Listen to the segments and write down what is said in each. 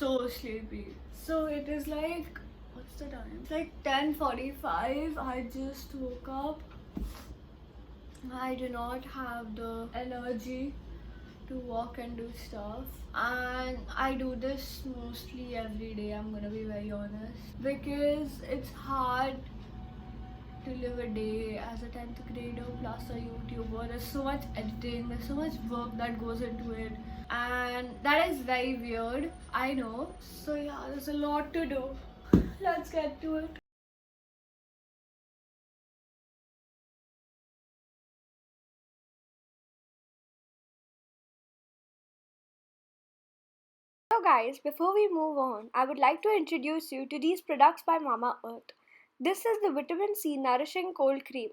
so sleepy. So it is like, what's the time? It's like 10:45. I just woke up. I do not have the energy to walk and do stuff, and I do this mostly every day, I'm gonna be very honest, because it's hard to live a day as a 10th grader plus a YouTuber. There's so much editing, there's so much work that goes into it, and that is very weird, I know. So yeah, there's a lot to do. Let's get to it. So guys, before we move on, I would like to introduce you to these products by Mama Earth. This is the Vitamin C Nourishing Cold Cream.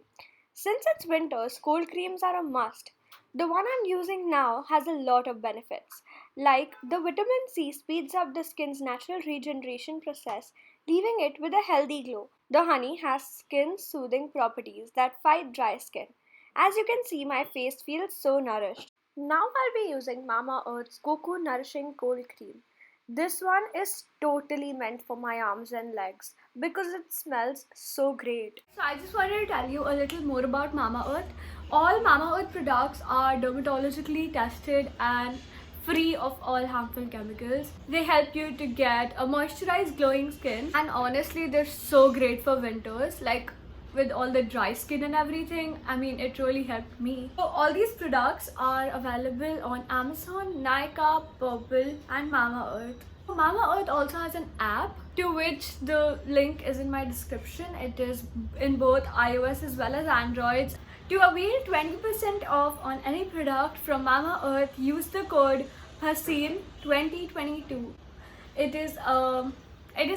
Since it's winters, cold creams are a must. The one I'm using now has a lot of benefits. Like, the vitamin C speeds up the skin's natural regeneration process, leaving it with a healthy glow. The honey has skin soothing properties that fight dry skin. As you can see, my face feels so nourished. Now I'll be using Mama Earth's Cocoa Nourishing Cold Cream. This one is totally meant for my arms and legs because it smells so great. So I just wanted to tell you a little more about Mama Earth. All Mama Earth products are dermatologically tested and free of all harmful chemicals. They help you to get a moisturized glowing skin, and honestly they're so great for winters, like with all the dry skin and everything. I mean, it really helped me. So all these products are available on Amazon, Nykaa, Purple and Mama Earth. Mama Earth also has an app, to which the link is in my description. It is in both iOS as well as Androids. To avail 20% off on any product from Mama Earth, use the code Haseen 2022. It is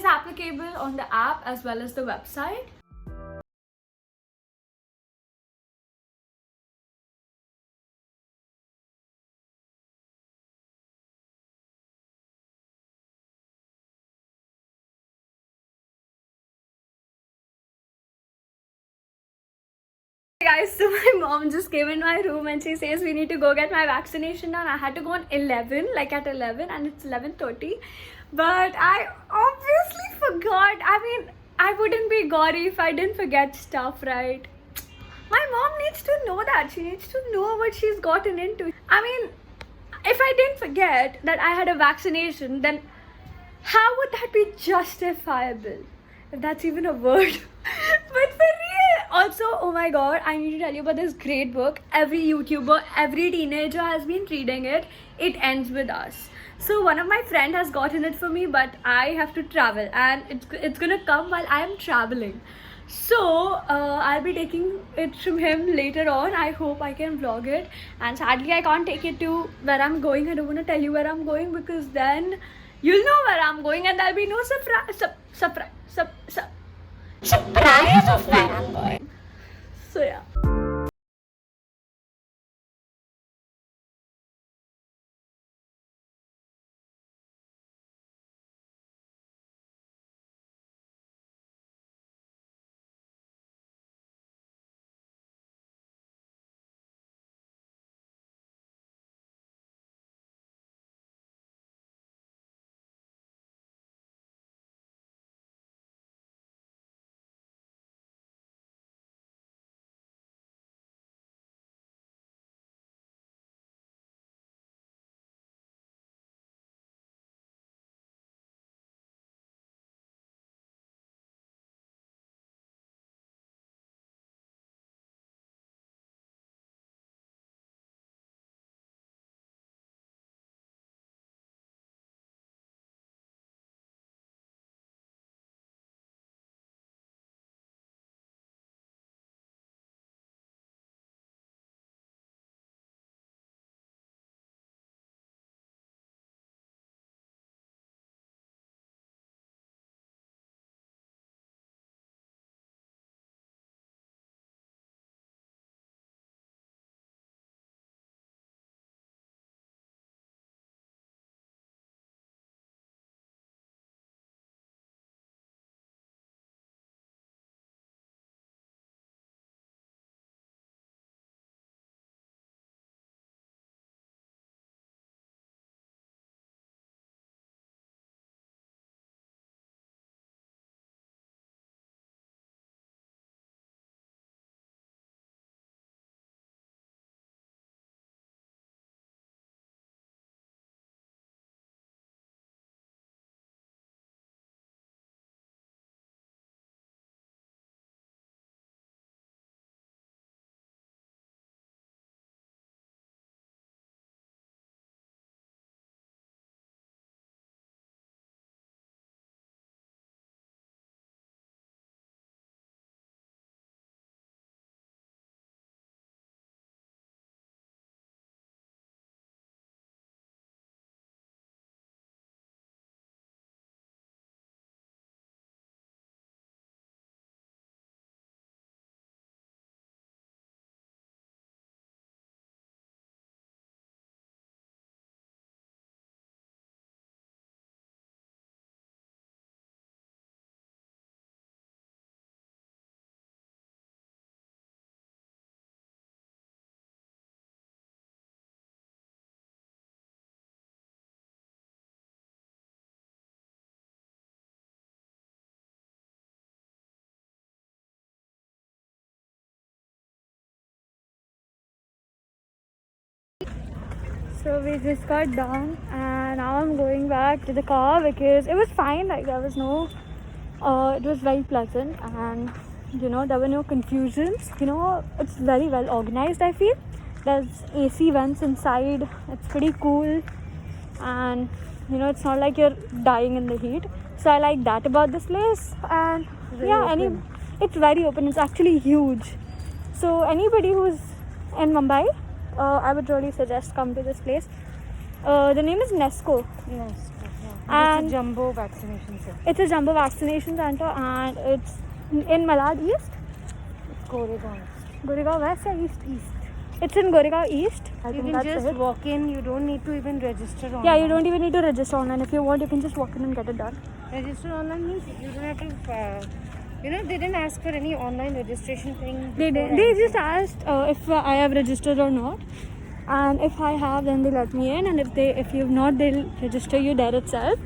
applicable on the app as well as the website. Hey guys, so my mom just came in my room and she says we need to go get my vaccination done. I had to go on 11, like at 11, and it's 11:30. But I obviously forgot. I mean, I wouldn't be gory if I didn't forget stuff, right? My mom needs to know that. She needs to know what she's gotten into. I mean, if I didn't forget that I had a vaccination, then how would that be justifiable? If that's even a word. But for real. Also, oh my god, I need to tell you about this great book. Every YouTuber, every teenager has been reading it. It Ends With Us. So one of my friend has gotten it for me, but I have to travel, and it's gonna come while I am traveling. So I'll be taking it from him later on. I hope I can vlog it. And sadly, I can't take it to where I'm going. I don't want to tell you where I'm going, because then you'll know where I'm going, and there'll be no surprise of where I'm going. So yeah. So we just got done, and now I'm going back to the car because it was fine. Like there was no, it was very pleasant, and there were no confusions. It's very well organized. I feel there's AC vents inside. It's pretty cool, and it's not like you're dying in the heat. So I like that about this place, and it's very open. It's actually huge. So anybody who's in Mumbai, I would really suggest come to this place. The name is Nesco. Yes, And it's a jumbo vaccination center. It's a jumbo vaccination center, and it's in Malad East. Goregaon. Goregaon West or East? East. It's in Goregaon East. I You think can that's just it. walk in. You don't need to even register online. Yeah, you don't even need to register online. If you want, you can just walk in and get it done. Register online means you don't have to. They didn't ask for any online registration thing. They did. They just asked if I have registered or not, and if I have, then they let me in, and if you've not, they'll register you there itself.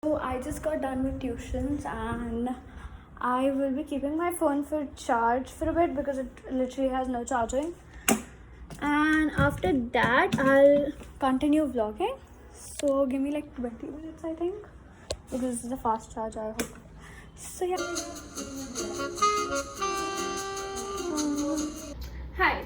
So I just got done with tuitions, and I will be keeping my phone for charge for a bit because it literally has no charging. And after that, I'll continue vlogging. So give me like 20 minutes, I think, because this is a fast charge, I hope. So yeah. Hi.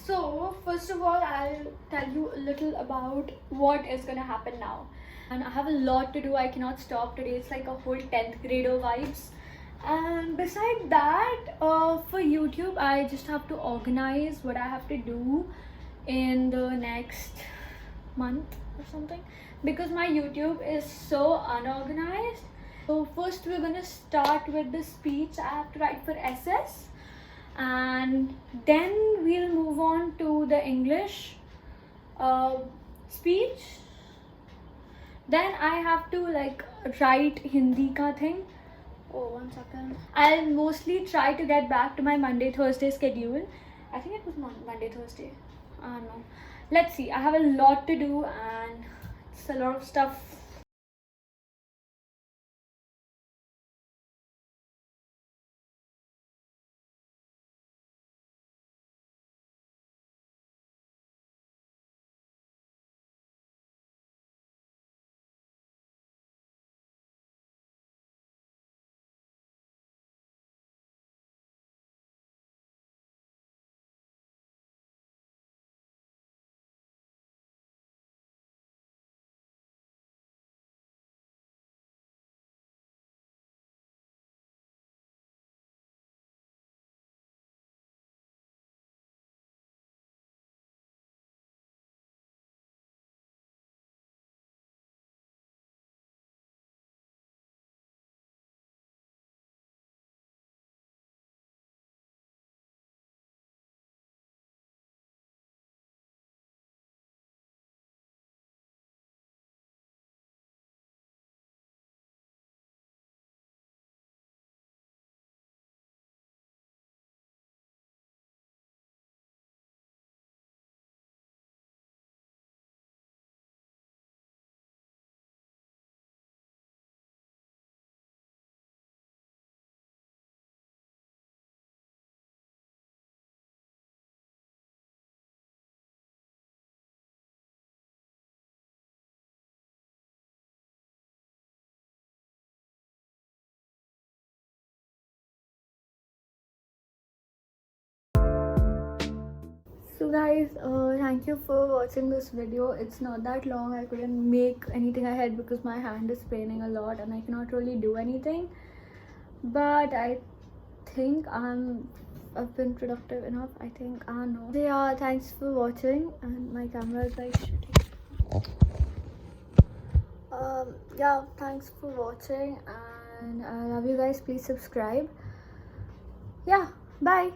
So first of all, I'll tell you a little about what is gonna happen now. And I have a lot to do. I cannot stop today. It's like a whole 10th grader vibes. And beside that, for YouTube, I just have to organize what I have to do in the next month or something, because my YouTube is so unorganized. So first we're gonna start with the speech I have to write for SS, and then we'll move on to the English speech. Then I have to like write Hindi ka thing. Oh, 1 second. I'll mostly try to get back to my Monday Thursday schedule. I think it was Monday Thursday. I don't know. Let's see. I have a lot to do, and it's a lot of stuff guys, thank you for watching this video. It's not that long. I couldn't make anything ahead because my hand is paining a lot and I cannot really do anything. But I think I've been productive enough. I think I don't know. So yeah, thanks for watching, and my camera is like shitty. Yeah, thanks for watching, and I love you guys. Please subscribe. Yeah, bye.